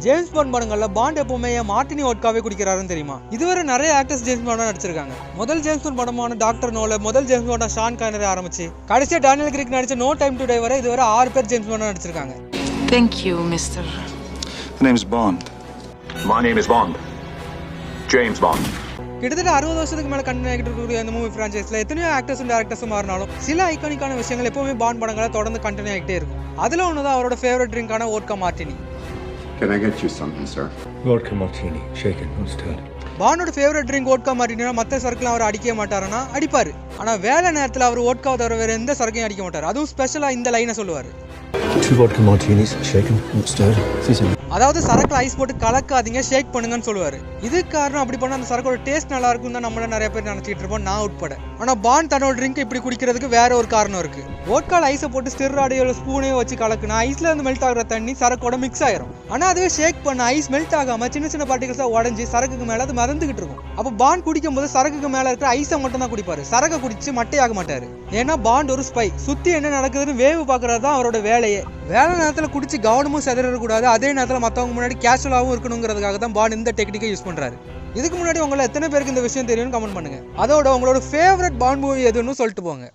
James bond படங்கள்ல bond எப்பவுமே Martini வோட்காவே குடிக்கிறாருன்னு தெரியுமா? இதுவரை நிறைய ஆக்டர்ஸ் ஜேம்ஸ் பாண்டா நடிச்சிருக்காங்க. முதல் ஜேம்ஸ் பாண்ட் படமான டாக்டர் நோல, முதல் ஜேம்ஸ் பாண்டா ஷான் கானரி ஆரம்பிச்சு கடைசியா டேனியல் கிரேக் நடிச்ச நோ டைம் டு டை வரை இதுவரை 6 பேர் ஜேம்ஸ் பாண்டா நடிச்சிருக்காங்க. Thank you, Mr. The name's Bond. My name is Bond. James Bond. கிட்டத்தட்ட 60 வருஷத்துக்கு மேல கண்டினியூ ஆகிட்டு இருக்கக்கூடிய இந்த மூவி பிரான்ச்சைஸ்ல எத்தனையோ ஆக்டர்ஸும் டேரக்டர்ஸும் மாறினாலும் சில ஐகானிக்கான விஷயங்கள் எப்பவுமே பாண்ட் படங்களை தொடர்ந்து கண்டினியூ ஆகிட்டே இருக்கும். அதுல ஒண்ணுதான் அவரோட ஃபேவரட் ட்ரிங்கான vodka martini. Can I get you something, sir? Vodka martini, shaken, not stirred. பாண்டோட ஃபேவரட் ட்ரிங்க் வோட்கா மார்டினினா மற்ற சரக்குலாம் அவர் அடிக்க மாட்டாருன்னா அடிப்பாரு. ஆனா வேலை நேரத்தில் அவர் வோட்காவை தவிர வேற எந்த சரக்கையும் அடிக்க மாட்டார். அதுவும் ஸ்பெஷலா இந்த லைனை சொல்லுவாரு. 2 vodka martinis, shaken, not stirred. அதாவது சரக்குல ஐஸ் போட்டு கலக்காதீங்க, ஷேக் பண்ணுங்கன்னு சொல்லுவாரு. இது காரணம் அப்படி பண்ண அந்த சரக்கோட டேஸ்ட் நல்லா இருக்கும் தான் நம்மள நிறைய பேர் நினைச்சிட்டு இருப்போம், நான் உட்பட. ஆனா பாண்ட் தன்னோட ட்ரிங்க் இப்படி குடிக்கிறதுக்கு வேற ஒரு காரணம் இருக்கு. வோட்கால ஐஸை போட்டு ஸ்டிராடையோ ஸ்பூனையோ வச்சு கலக்குனா ஐஸ்ல இருந்து மெல்ட் ஆகிற தண்ணி சரக்கோட மிக்ஸ் ஆயிரும். ஆனா அதுவே ஷேக் பண்ண ஐஸ் மெல்ட் ஆகாம சின்ன சின்ன பார்ட்டிகல்ஸா உடஞ்சி சரக்குக்கு மேல அது மறந்துகிட்டு இருக்கும். அப்ப பாண்ட் குடிக்கும் போது சரக்குக்கு மேல இருக்கிற ஐஸை மட்டும் தான் குடிப்பாரு, சரக்கை குடிச்சு மட்டையாக மாட்டாரு. ஏன்னா பாண்ட் ஒரு ஸ்பை, சுத்தி என்ன நடக்குதுன்னு வேவு பாக்குறது தான் அவரோட வேலையே. வேலை நேரத்துல குடிச்சு கவனமும் செதறக்கூடாது, அதே நேரத்துல மத்தவங்க முன்னாடி கேஷுவலாகவும் இருக்கணுங்கிறதுக்காக தான் பாண்ட் இந்த டெக்னிக்கை யூஸ் பண்றாரு. இதுக்கு முன்னாடி உங்களை எத்தனை பேருக்கு இந்த விஷயம் தெரியும்னு கமெண்ட் பண்ணுங்க. அதோட உங்களோட ஃபேவரட் பாண்ட் மூவி எதுன்னு சொல்லிட்டு போங்க.